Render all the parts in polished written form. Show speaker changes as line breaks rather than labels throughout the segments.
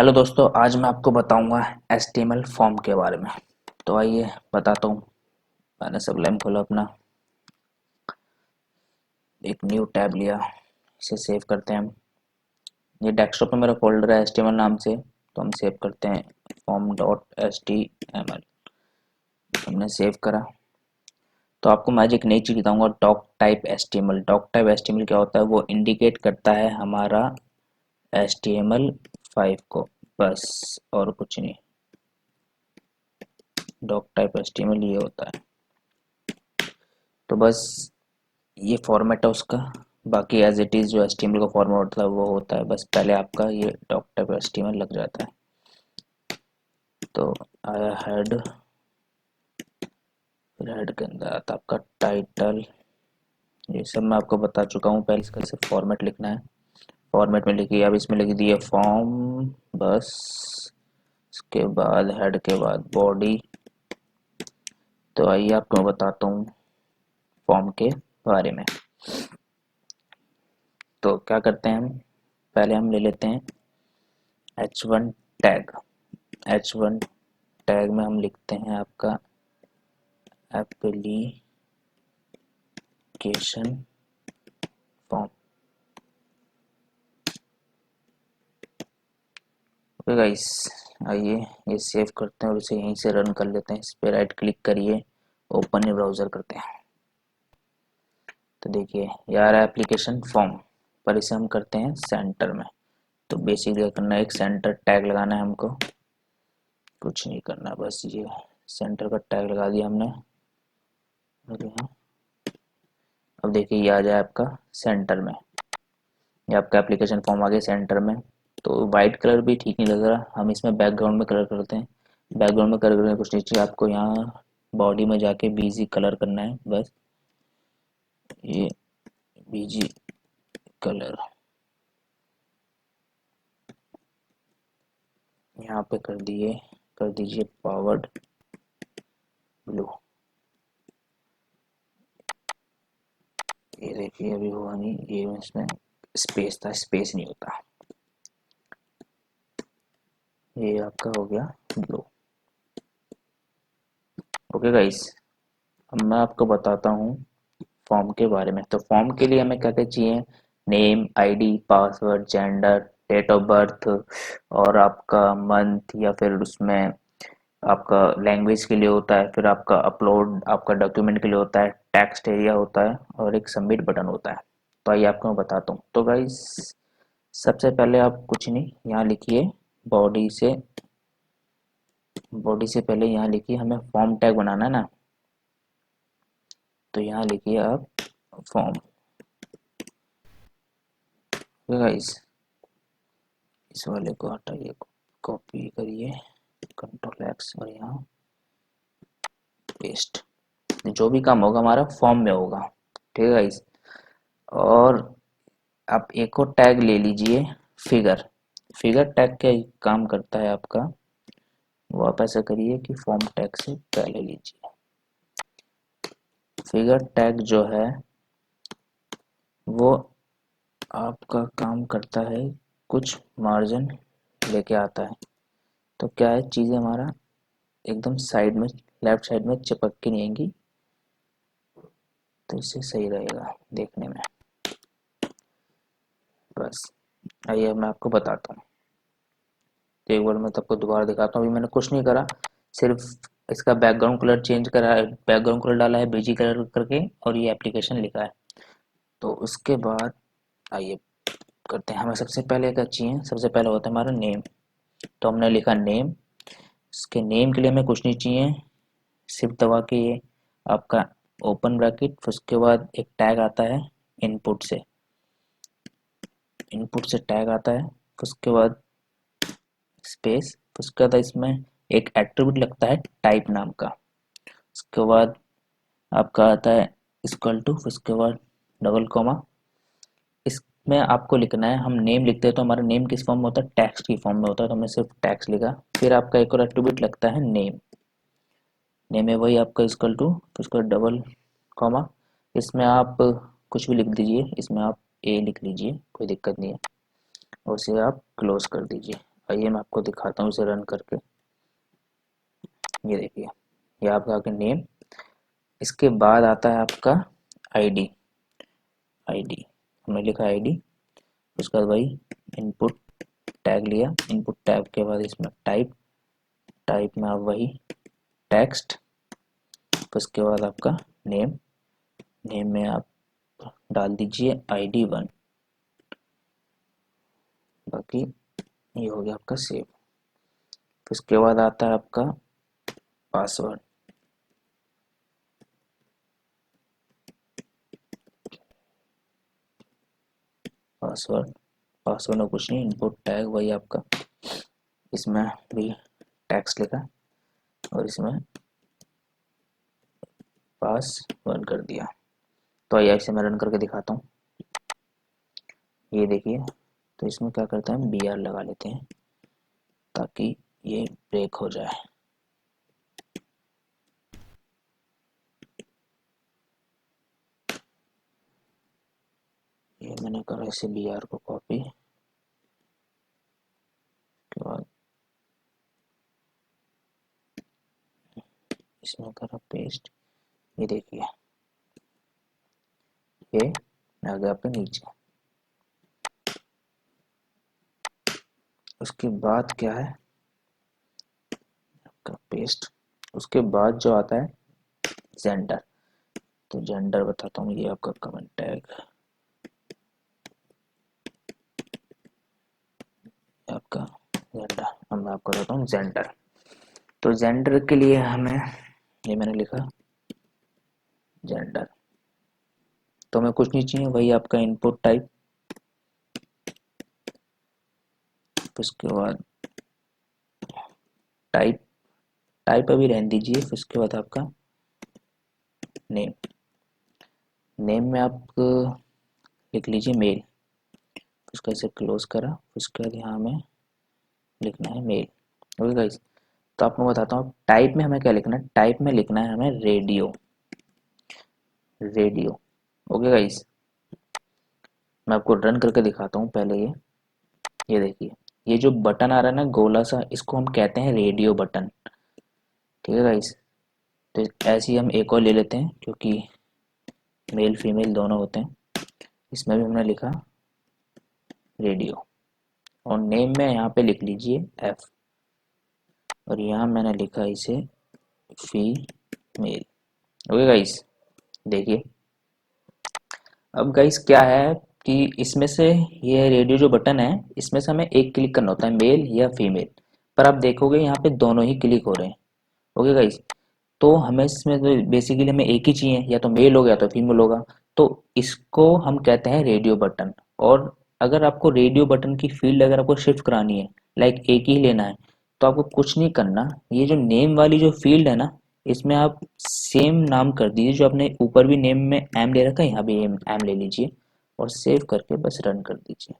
Hello दोस्तों, आज मैं आपको बताऊंगा HTML फॉर्म के बारे में। तो आइए बताता हूँ। मैंने सबलाइन खोला अपना, एक न्यू टैब लिया, इसे सेव करते हैं हम। ये डेस्कटॉप में मेरा फोल्डर है HTML नाम से, तो हम सेव करते हैं form.html। हमने सेव करा तो आपको मैं आज एक नई चीज़ बताऊंगा, doc type HTML। Doc type HTML क्या होता है? वो इंडिकेट करता है हमारा HTML5 को, बस और कुछ नहीं। डॉक टाइप HTML ये होता है। तो बस ये फॉर्मेट है उसका। बाकी एज इट इज़ जो HTML का फॉर्मेट होता है वो होता है, बस पहले आपका ये डॉक टाइप HTML लग जाता है। तो आया हेड, फिर हेड के अंदर आता है आपका टाइटल। ये सब मैं आपको बता चुका हूँ पहले। इसका सिर्फ फॉर्मेट लिखना है। फॉर्मेट में लिखिए, अब इसमें लिख दिए फॉर्म बस। इसके बाद हेड के बाद बॉडी। तो आइए आपको मैं बताता हूँ फॉर्म के बारे में। तो क्या करते हैं हम, पहले हम ले लेते हैं H1 टैग। H1 टैग में हम लिखते हैं आपका एप्लीकेशन फॉर्म। ओके गाइस, आइए ये सेव करते हैं और इसे यहीं से रन कर लेते हैं। इस पर राइट क्लिक करिए, ओपन ए ब्राउज़र करते हैं। तो देखिए यार एप्लीकेशन फॉर्म, पर इसे हम करते हैं सेंटर में। तो बेसिकली क्या करना है, एक सेंटर टैग लगाना है हमको, कुछ नहीं करना, बस ये सेंटर का टैग लगा दिया हमने। और यहाँ अब देखिए ये आ जाए आपका सेंटर में। ये आपका एप्लीकेशन फॉर्म आ गया सेंटर में। तो वाइट कलर भी ठीक नहीं लग रहा, हम इसमें बैकग्राउंड में कलर करते हैं। बैकग्राउंड में कलर करने कुछ नहीं चाहिए आपको, यहाँ बॉडी में जाके बीजी कलर करना है बस। ये बीजी कलर यहाँ पे कर दीजिए पावर्ड ब्लू। ये देखिए अभी हुआ नहीं, ये इसमें स्पेस था, स्पेस नहीं होता। ये आपका हो गया ब्लू। ओके गाइस, अब मैं आपको बताता हूँ फॉर्म के बारे में। तो फॉर्म के लिए हमें क्या क्या चाहिए? Name, ID, password, gender, date of birth, और आपका मंथ, या फिर उसमें आपका लैंग्वेज के लिए होता है, फिर आपका अपलोड आपका डॉक्यूमेंट के लिए होता है, टेक्स्ट एरिया होता है, और एक सबमिट बटन होता है। तो आइए आपको मैं बताता हूँ। तो गाइस सबसे पहले आप कुछ नहीं, यहाँ लिखिए बॉडी से, बॉडी से पहले यहाँ लिखिए हमें फॉर्म टैग बनाना है ना। तो यहाँ लिखिए आप फॉर्म। गाइस इस वाले को हटाइए, कॉपी करिए, Ctrl+X, और यहाँ पेस्ट। जो भी काम होगा हमारा फॉर्म में होगा, ठीक है गाइस। और आप एक और टैग ले लीजिए, फिगर। फिगर टैग क्या काम करता है आपका, वो आप ऐसा करिए कि फॉर्म टैग से पहले लीजिए। फिगर टैग जो है वो आपका काम करता है, कुछ मार्जिन लेके आता है। तो क्या है, चीज़ें हमारा एकदम साइड में, लेफ्ट साइड में चिपक के नहीं आएंगी, तो इससे सही रहेगा देखने में। बस आइए मैं आपको बताता हूँ। तो एक बार मैं तो आपको दोबारा दिखाता हूँ। अभी मैंने कुछ नहीं करा, सिर्फ इसका बैकग्राउंड कलर चेंज करा है, बैकग्राउंड कलर डाला है बीजी कलर करके, और ये एप्लीकेशन लिखा है। तो उसके बाद आइए करते हैं। हमें सबसे पहले क्या चाहिए, सबसे पहले होता है हमारा नेम। तो हमने लिखा नेम। इसके नेम के लिए हमें कुछ नहीं चाहिए, सिर्फ दबा के ये आपका ओपन ब्रैकेट, फिर उसके बाद एक टैग आता है इनपुट से, इनपुट से टैग आता है, फिर उसके बाद स्पेस, फिर उसके बाद इसमें एक एट्रीब्यूट लगता है टाइप नाम का। उसके बाद आपका आता है इक्वल टू, फिर उसके बाद डबल कॉमा। इसमें आपको लिखना है, हम नेम लिखते हैं तो हमारा नेम किस फॉर्म में होता है, टेक्स्ट की फॉर्म में होता है, तो हमने सिर्फ टेक्स्ट लिखा। फिर आपका एक और एट्रीब्यूट लगता है नेम। नेम है वही आपका इक्वल टू, फिर उसके बाद डबल कॉमा। इसमें आप कुछ भी लिख दीजिए, इसमें आप ए लिख लीजिए, कोई दिक्कत नहीं है, और इसे आप क्लोज कर दीजिए। आइए मैं आपको दिखाता हूँ इसे रन करके। ये देखिए, ये आपका आगे नेम, इसके बाद आता है आपका आईडी। आईडी हमने लिखा आईडी, उसके बाद वही इनपुट टैग लिया, इनपुट टैग के बाद इसमें टाइप, टाइप में आप वही टेक्स्ट, उसके बाद आपका नेम, नेम में आप डाल दीजिए ID1। बाकी ये हो गया आपका सेव। उसके बाद आता है आपका पासवर्ड। पासवर्ड पासवर्ड में कुछ नहीं, इनपुट टैग वही आपका, इसमें भी टेक्स्ट लिखा और इसमें पासवर्ड कर दिया। तो आइए इसे मैं रन करके दिखाता हूँ। ये देखिए, तो इसमें क्या करते हैं, BR लगा लेते हैं ताकि ये ब्रेक हो जाए। ये मैंने करा इसे BR को कॉपी, के बाद इसमें करा पेस्ट। ये देखिए, ये आ गया आपके नीचे। उसके बाद क्या है आपका पेस्ट। उसके बाद जो आता है जेंडर, तो जेंडर बताता हूँ, ये आपका कमेंट टैग आपका जेंडर। अब मैं आपको बताता हूँ जेंडर। तो जेंडर के लिए हमें, ये मैंने लिखा जेंडर, तो हमें कुछ नहीं चाहिए, वही आपका इनपुट टाइप, उसके बाद टाइप, टाइप अभी रहने दीजिए, फिर उसके बाद आपका नेम, नेम में आप लिख लीजिए मेल, उसका इसे क्लोज करा, उसके बाद यहाँ हमें लिखना है मेल। ओके गाइस, तो आपको बताता हूँ टाइप में हमें क्या लिखना है। टाइप में लिखना है हमें रेडियो, रेडियो। ओके गाइस, मैं आपको रन करके दिखाता हूँ पहले। ये देखिए, ये जो बटन आ रहा है ना गोला सा, इसको हम कहते हैं रेडियो बटन। ठीक है गाइस, तो ऐसे ही हम एक और ले लेते हैं क्योंकि मेल फीमेल दोनों होते हैं। इसमें भी हमने लिखा रेडियो, और नेम में यहाँ पे लिख लीजिए F, और यहाँ मैंने लिखा इसे फीमेल। ओके गाइस, देखिए अब गाइस क्या है कि इसमें से ये रेडियो जो बटन है, इसमें से हमें एक क्लिक करना होता है, मेल या फीमेल। पर आप देखोगे यहाँ पे दोनों ही क्लिक हो रहे हैं। ओके गाइस, तो हमें इसमें तो बेसिकली हमें एक ही चाहिए, या तो मेल होगा या तो फीमेल होगा। तो इसको हम कहते हैं रेडियो बटन। और अगर आपको रेडियो बटन की फील्ड अगर आपको शिफ्ट करानी है, लाइक एक ही लेना है, तो आपको कुछ नहीं करना, ये जो नेम वाली जो फील्ड है ना, इसमें आप सेम नाम कर दीजिए, जो आपने ऊपर भी नेम में एम ले रखा है, यहाँ भी एम एम ले लीजिए और सेव करके बस रन कर दीजिए।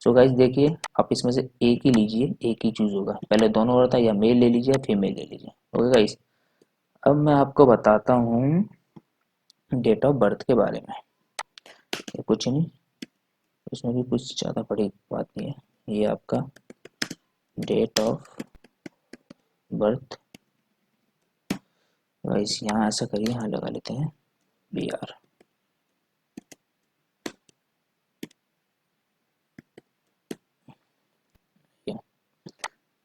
सो गाइस देखिए, आप इसमें से एक ही लीजिए, एक ही चूज होगा। पहले दोनों हो रहा था, या मेल ले लीजिए या फीमेल ले लीजिए। ओके गाइस, अब मैं आपको बताता हूँ डेट ऑफ बर्थ के बारे में। ये कुछ नहीं, इसमें भी कुछ ज़्यादा बड़ी बात नहीं है। ये आपका डेट ऑफ बर्थ, गाइस यहाँ ऐसा करिए, यहाँ लगा लेते हैं BR।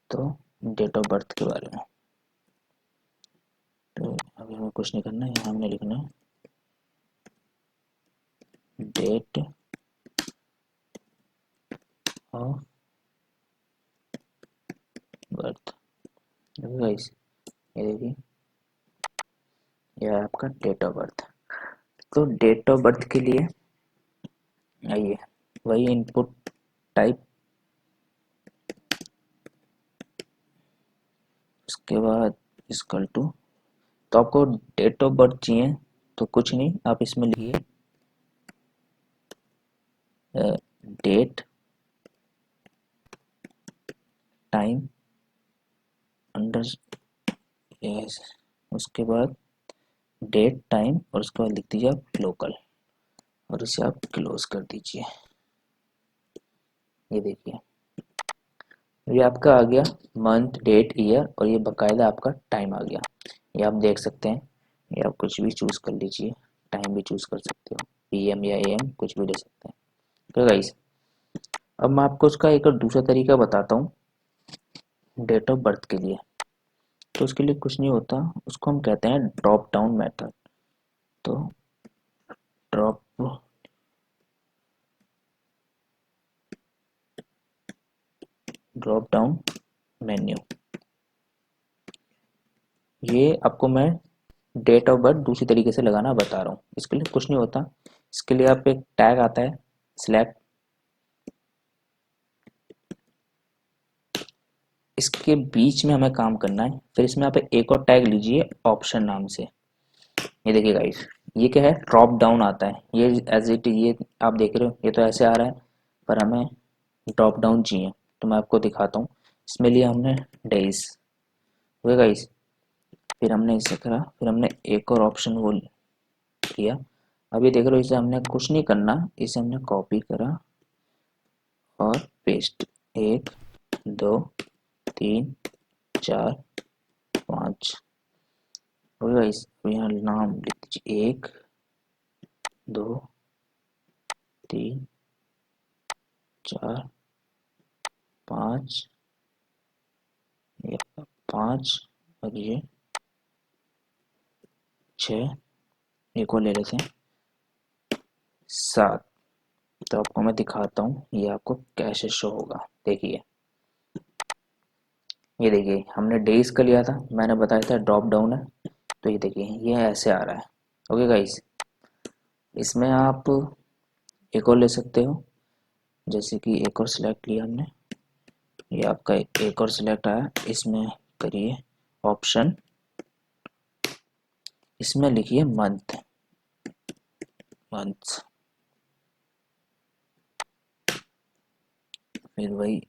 तो डेट ऑफ बर्थ के बारे में, तो अभी हमें कुछ नहीं करना है, यहाँ हमने लिखना है डेट ऑफ बर्थ। गाइस ये देखिए, यह है आपका डेट ऑफ बर्थ। तो डेट ऑफ बर्थ के लिए आइए, वही इनपुट टाइप, उसके बाद इक्वल टू, तो आपको डेट ऑफ बर्थ चाहिए तो कुछ नहीं, आप इसमें लिखिए डेट टाइम अंडर, यस, उसके बाद डेट टाइम, और उसके बाद लिख दीजिए आप लोकल, और इसे आप क्लोज कर दीजिए। ये देखिए, ये आपका आ गया मंथ डेट ईयर, और ये बकायदा आपका टाइम आ गया। ये आप देख सकते हैं, ये आप कुछ भी चूज़ कर लीजिए, टाइम भी चूज़ कर सकते हो, पीएम या एएम कुछ भी ले सकते हैं। तो गाइस अब मैं आपको उसका एक और दूसरा तरीका बताता हूँ डेट ऑफ बर्थ के लिए। तो उसके लिए कुछ नहीं होता, उसको हम कहते हैं ड्रॉप डाउन मेथड। तो ड्रॉप ड्रॉप डाउन मेन्यू, ये आपको मैं डेट ऑफ बर्थ दूसरी तरीके से लगाना बता रहा हूँ। इसके लिए कुछ नहीं होता, इसके लिए आप एक टैग आता है सिलेक्ट, इसके बीच में हमें काम करना है। फिर इसमें आप एक और टैग लीजिए ऑप्शन नाम से। ये देखिए गाइस, ये क्या है, ड्रॉप डाउन आता है, ये एज इट, ये आप देख रहे हो, ये तो ऐसे आ रहा है, पर हमें ड्रॉप डाउन चाहिए। तो मैं आपको दिखाता हूँ। इसमें लिया हमने डेज, ओके गाइस। फिर हमने इसे करा, फिर हमने एक और ऑप्शन वो लिया। अभी देख रहे हो, इसे हमने कुछ नहीं करना, इसे हमने कॉपी करा और पेस्ट, 1 2 3 4 5, और गाइस यहाँ नाम लिख दीजिए, 1 2 3 4 5, ये 5, और ये 6, एक और ले लेते हैं 7। तो आपको मैं दिखाता हूँ ये आपको कैसे शो होगा। देखिए, ये देखिए हमने डेज का लिया था, मैंने बताया था ड्रॉप डाउन है, तो ये देखिए ये ऐसे आ रहा है। ओके गाइस, इसमें आप एक और ले सकते हो, जैसे कि एक और सिलेक्ट लिया हमने, ये आपका एक और सिलेक्ट आया, इसमें करिए ऑप्शन, इसमें लिखिए मंथ, मंथ्स, फिर वही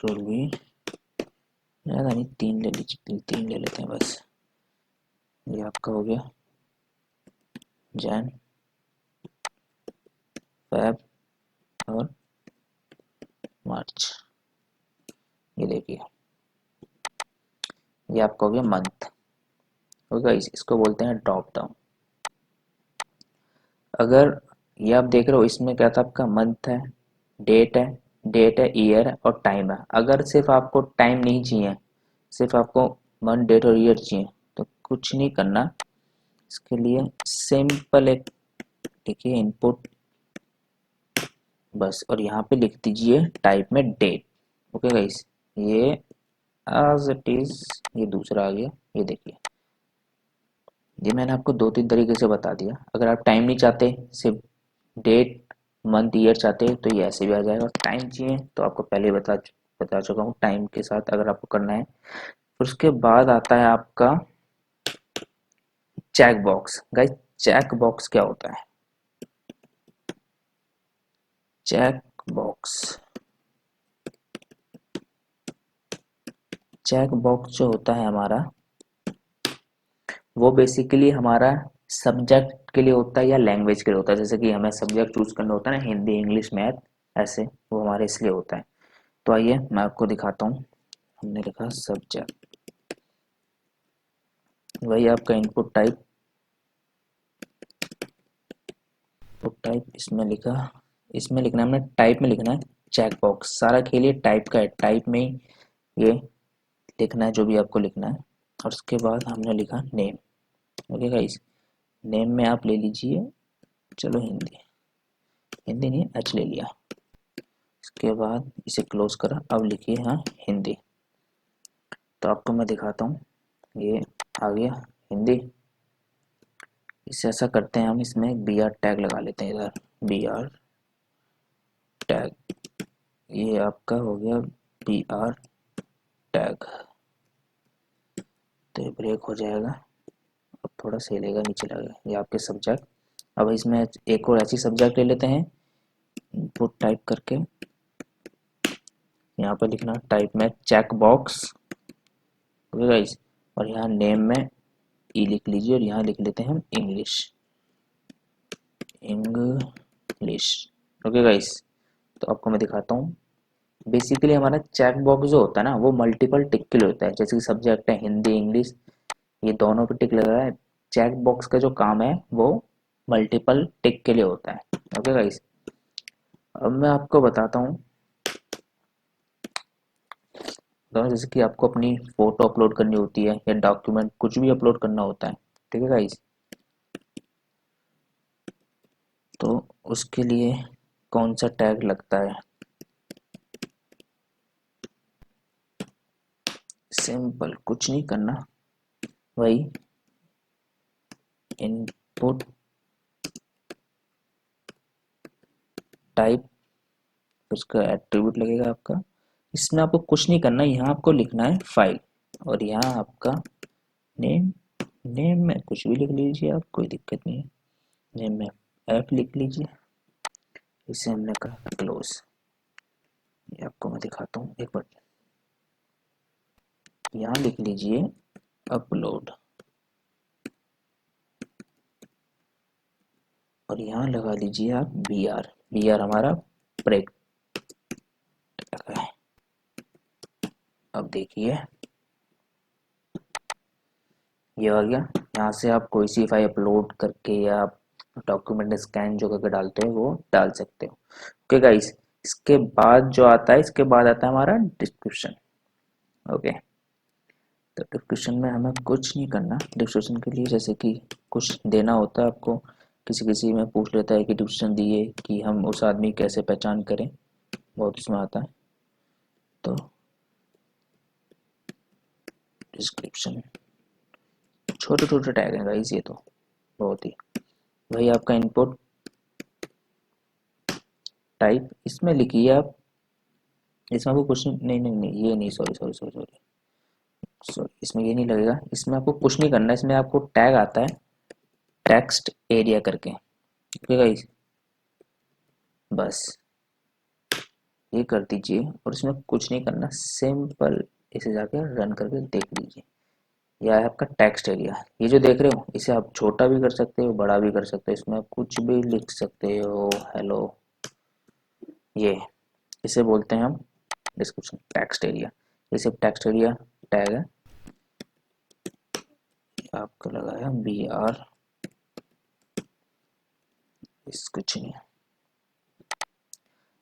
कंट्रोल भी, ज़्यादा नहीं, 3 ले लीजिए, 3 ले लेते हैं बस। ये आपका हो गया जैन, फेब और मार्च। ये देखिए ये आपका हो गया मंथ। ओके, इसको बोलते हैं ड्रॉप डाउन। अगर ये आप देख रहे हो, इसमें क्या था आपका, मंथ है, डेट है, ईयर है और टाइम है। अगर सिर्फ आपको टाइम नहीं चाहिए, सिर्फ आपको मंथ डेट और ईयर चाहिए, तो कुछ नहीं करना, इसके लिए सिंपल एक देखिए इनपुट बस, और यहाँ पे लिख दीजिए टाइप में डेट। ओके गाइस, ये एज इट इज, ये दूसरा आ गया। ये देखिए, ये मैंने आपको 2-3 तरीके से बता दिया। अगर आप टाइम नहीं चाहते, सिर्फ डेट मंथ ईयर चाहते हैं, तो ये ऐसे भी आ जाएगा। टाइम चाहिए तो आपको पहले ही बता चुका हूँ, टाइम के साथ अगर आपको करना है। फिर उसके बाद आता है आपका check box. Guys, check box क्या होता है? चेक बॉक्स, चेक बॉक्स जो होता है हमारा, वो बेसिकली हमारा सब्जेक्ट के लिए होता है या लैंग्वेज के लिए होता है। जैसे कि हमें सब्जेक्ट चूज करना होता है ना, हिंदी, इंग्लिश, मैथ, ऐसे वो हमारे इसलिए होता है। तो आइए मैं आपको दिखाता हूँ। हमने लिखा सब्जेक्ट, वही आपका इनपुट टाइप, इसमें लिखा, इसमें लिखना है हमने, टाइप में लिखना है चेक बॉक्स। सारा खेल ये टाइप का है, टाइप में ही ये लिखना है जो भी आपको लिखना है। और उसके बाद हमने लिखा नेम। ओके गाइस, नेम में आप ले लीजिए, चलो हिंदी, हिंदी नहीं, एच ले लिया। इसके बाद इसे क्लोज करा, अब लिखिए हाँ हिंदी। तो आपको मैं दिखाता हूँ, ये आ गया हिंदी। इसे ऐसा करते हैं हम, इसमें बी आर टैग लगा लेते हैं इधर, बी आर टैग, ये आपका हो गया बी आर टैग। तो ये ब्रेक हो जाएगा, अब थोड़ा सहेलेगा, नीचे लगेगा, ये आपके सब्जेक्ट। अब इसमें एक और ऐसी सब्जेक्ट ले लेते हैं, इनपुट टाइप करके यहाँ पर लिखना टाइप में चेक बॉक्स, ओके गाइस। और यहाँ नेम में ई लिख लीजिए, और यहाँ लिख लेते हैं हम इंग्लिश, इंग्लिश। ओके गाइस, तो आपको मैं दिखाता हूँ, बेसिकली हमारा चेक बॉक्स जो होता है ना वो मल्टीपल टिक के लिए होता है, जैसे कि सब्जेक्ट है हिंदी इंग्लिश, ये दोनों पे टिक लगा है। चेक बॉक्स का जो काम है वो मल्टीपल टिक के लिए होता है। ओके गाइस, अब मैं आपको बताता हूँ, जैसे कि आपको अपनी फोटो अपलोड करनी होती है या डॉक्यूमेंट कुछ भी अपलोड करना होता है, ठीक है गाइस, तो उसके लिए कौन सा टैग लगता है। सिंपल, कुछ नहीं करना, वही इनपुट टाइप, उसका एट्रीब्यूट लगेगा आपका। इसमें आपको कुछ नहीं करना, यहाँ आपको लिखना है फाइल, और यहाँ आपका नेम, नेम में कुछ भी लिख लीजिए आप, कोई दिक्कत नहीं है। नेम में ऐप लिख लीजिए, इसे हमने कहा क्लोज। ये आपको मैं दिखाता हूँ एक बार, यहाँ लिख लीजिए अपलोड, और यहाँ लगा लीजिए आप बी आर, बी आर हमारा ब्रेक है। अब देखिए ये आ गया, यहाँ से आप कोई सी फाइल अपलोड करके या डॉक्यूमेंट स्कैन जो करके डालते हो वो डाल सकते हो। ओके गाइस, इसके बाद जो आता है, इसके बाद आता है हमारा डिस्क्रिप्शन। ओके, तो डिस्क्रिप्शन में हमें कुछ नहीं करना। डिस्क्रिप्शन के लिए जैसे कि कुछ देना होता है आपको, किसी किसी में पूछ लेता है कि डिस्क्रिप्शन दिए कि हम उस आदमी कैसे पहचान करें, बहुत इसमें आता है। तो डिस्क्रिप्शन छोटे छोटे टैग हैं गाइस, ये तो बहुत ही, वही आपका इनपुट टाइप, इसमें लिखिए आप, इसमें आपको कुछ नहीं नहीं नहीं ये नहीं, sorry sorry sorry sorry sorry, इसमें ये नहीं लगेगा, इसमें आपको कुछ नहीं करना, इसमें आपको टैग आता है टेक्स्ट एरिया करके, ओके गाइस, बस ये कर दीजिए, और इसमें कुछ नहीं करना, सिंपल इसे जाके रन करके देख लीजिए। यह है आपका टेक्स्ट एरिया, ये जो देख रहे हो इसे आप छोटा भी कर सकते हो, बड़ा भी कर सकते हो, इसमें आप कुछ भी लिख सकते हो, हेलो, ये इसे बोलते हैं हम डिस्क्रिप्शन टेक्स्ट एरिया। ये सिर्फ टेक्स्ट एरिया टैग है, आपको लगाया बी आर, इस कुछ नहीं।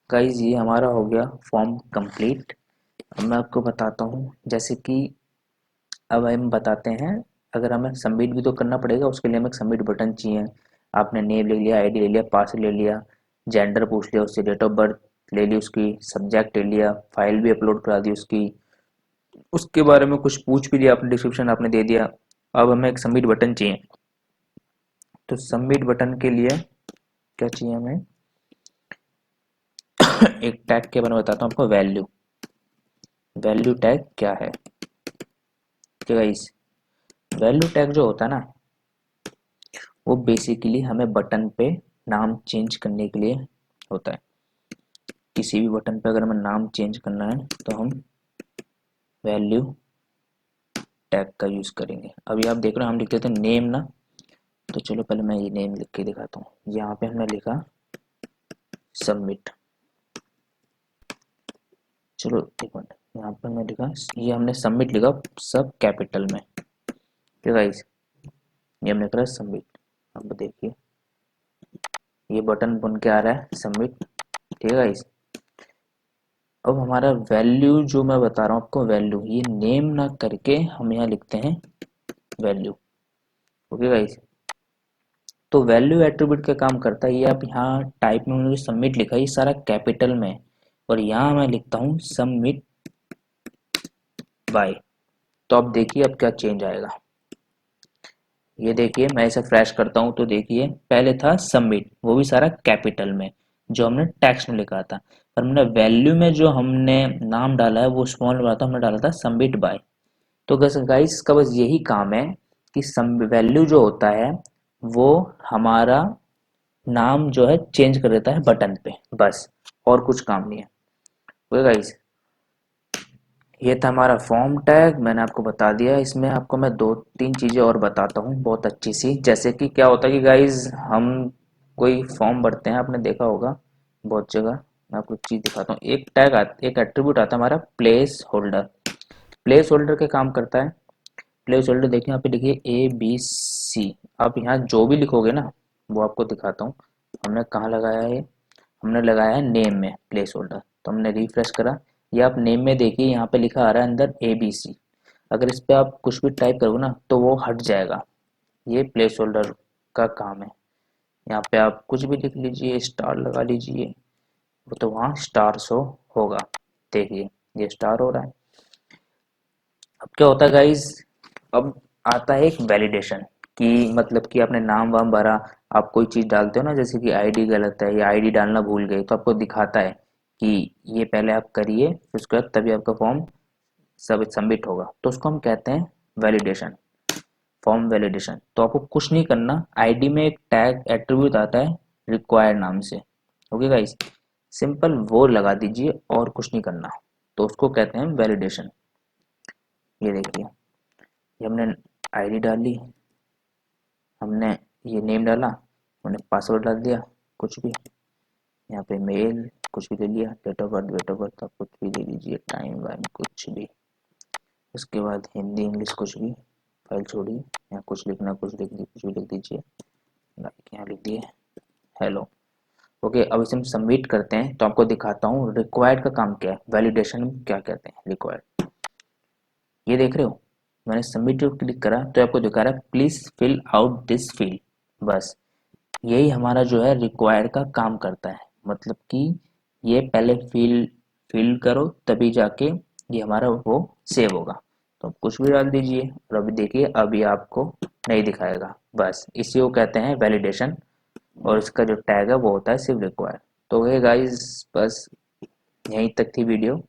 गाइज ये हमारा हो गया फॉर्म कंप्लीट। अब मैं आपको बताता हूँ, जैसे कि अब हम बताते हैं, अगर हमें सबमिट भी तो करना पड़ेगा, उसके लिए हमें एक सबमिट बटन चाहिए। आपने नेम ले लिया, आईडी ले लिया, पासवर्ड ले लिया, जेंडर पूछ लिया उससे, डेट ऑफ बर्थ ले ली उसकी, सब्जेक्ट ले लिया, फाइल भी अपलोड करा दी उसकी, उसके बारे में कुछ पूछ भी लिया आपने, डिस्क्रिप्शन आपने दे दिया। अब हमें एक सबमिट बटन चाहिए, तो सबमिट बटन के लिए क्या चाहिए हमें, एक टैग के बारे में बताता हूँ आपको, वैल्यू, वैल्यू टैग क्या है, ठीक है गाइस। वैल्यू टैग जो होता है ना, वो बेसिकली हमें बटन पे नाम चेंज करने के लिए होता है। किसी भी बटन पे अगर हमें नाम चेंज करना है तो हम वैल्यू टैग का यूज करेंगे। अभी आप देख रहे हो हम लिख देते हैं नेम ना, तो चलो पहले मैं ये नेम लिख के दिखाता हूँ। यहाँ पे हमने लिखा सबमिट, चलो एक मिनट, यहाँ पर मैं लिखा, ये हमने सबमिट लिखा सब कैपिटल में, ठीक है गाइस, ये हमने करा सबमिट। अब देखिए ये बटन बन के आ रहा है सबमिट, ठीक है गाइस। अब हमारा वैल्यू जो मैं बता रहा हूँ आपको, वैल्यू ये नेम ना करके हम यहाँ लिखते हैं वैल्यू, ओके गाइस। तो वैल्यू एट्रीब्यूट का काम करता है, ये आप यहाँ टाइप में उन्होंने सबमिट लिखा है ये सारा कैपिटल में, और यहाँ मैं लिखता हूँ सबमिट बाय। तो अब देखिए अब क्या चेंज आएगा, ये देखिए मैं इसे फ्रेश करता हूँ, तो देखिए पहले था सबमिट, वो भी सारा कैपिटल में जो हमने टेक्स्ट में लिखा था, पर हमने वैल्यू में जो हमने नाम डाला है वो स्मॉल में था, हमने डाला था सबमिट बाय। तो गाइस इसका बस यही काम है कि वैल्यू जो होता है वो हमारा नाम जो है चेंज कर देता है बटन पे, बस, और कुछ काम नहीं है। ओके गाइस, ये था हमारा फॉर्म टैग, मैंने आपको बता दिया। इसमें आपको मैं दो तीन चीज़ें और बताता हूँ बहुत अच्छी सी, जैसे कि क्या होता है कि गाइज हम कोई फॉर्म भरते हैं, आपने देखा होगा बहुत जगह, मैं आपको एक चीज़ दिखाता हूँ। एक एट्रीब्यूट आता है हमारा प्लेस होल्डर। प्लेस होल्डर के काम करता है। प्लेस होल्डर देखिए यहाँ पे लिखिए ABC। आप यहाँ जो भी लिखोगे ना वो आपको दिखाता हूँ। हमने कहाँ लगाया है? हमने लगाया है नेम में प्लेस होल्डर। तो हमने रिफ्रेश करा, ये आप नेम में देखिए यहाँ पे लिखा आ रहा है अंदर ABC। अगर इस पे आप कुछ भी टाइप करोगे ना तो वो हट जाएगा। ये प्लेस होल्डर का काम है। यहाँ पे आप कुछ भी लिख लीजिए, स्टार लगा लीजिए, वो तो वहाँ स्टार शो होगा। देखिए ये स्टार हो रहा है। अब क्या होता है गाइज, अब आता है एक वैलिडेशन कि मतलब कि आपने नाम वाम भरा, आप कोई चीज़ डालते हो ना, जैसे कि आईडी गलत है या आईडी डालना भूल गए, तो आपको दिखाता है कि ये पहले आप करिए, फिर उसके बाद तभी आपका फॉर्म सब सबमिट होगा। तो उसको हम कहते हैं वैलिडेशन, फॉर्म वैलिडेशन। तो आपको कुछ नहीं करना, आईडी में एक टैग एट्रीब्यूट आता है रिक्वायर्ड नाम से। ओके गाइस, सिंपल वो लगा दीजिए और कुछ नहीं करना। तो उसको कहते हैं वैलिडेशन। ये देखिए, ये हमने आईडी डाली, हमने ये नेम डाला, हमने पासवर्ड डाल दिया, कुछ भी यहाँ पे मेल कुछ भी ले लिया, डेट ऑफ बर्थ आप कुछ भी ले लीजिए, टाइम वाइम कुछ भी। उसके बाद हिंदी इंग्लिश कुछ भी, फाइल छोड़िए, यहाँ कुछ लिखना कुछ लिख दी कुछ भी लिख दीजिए, लाइक यहाँ लिख दिए हेलो। ओके, अब इसे हम सबमिट करते हैं तो आपको दिखाता हूँ रिक्वायर्ड का काम क्या है, वैलिडेशन में क्या कहते हैं रिक्वायर्ड। ये देख रहे हो, मैंने सबमिट क्लिक करा तो आपको दिखा रहा है please fill out this field. बस यही हमारा जो है रिक्वायर्ड का काम करता है। मतलब कि ये पहले फिल फिल करो तभी जाके ये हमारा वो सेव होगा। तो कुछ भी डाल दीजिए और अभी देखिए अभी आपको नहीं दिखाएगा। बस इसी को कहते हैं वैलिडेशन, और इसका जो टैग है वो होता है सिर्फ रिक्वायर्ड। तो ये गाइस बस यहीं तक थी वीडियो,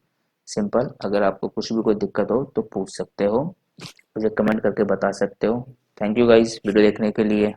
सिंपल। अगर आपको कुछ भी कोई दिक्कत हो तो पूछ सकते हो, मुझे कमेंट करके बता सकते हो। थैंक यू गाइस वीडियो देखने के लिए।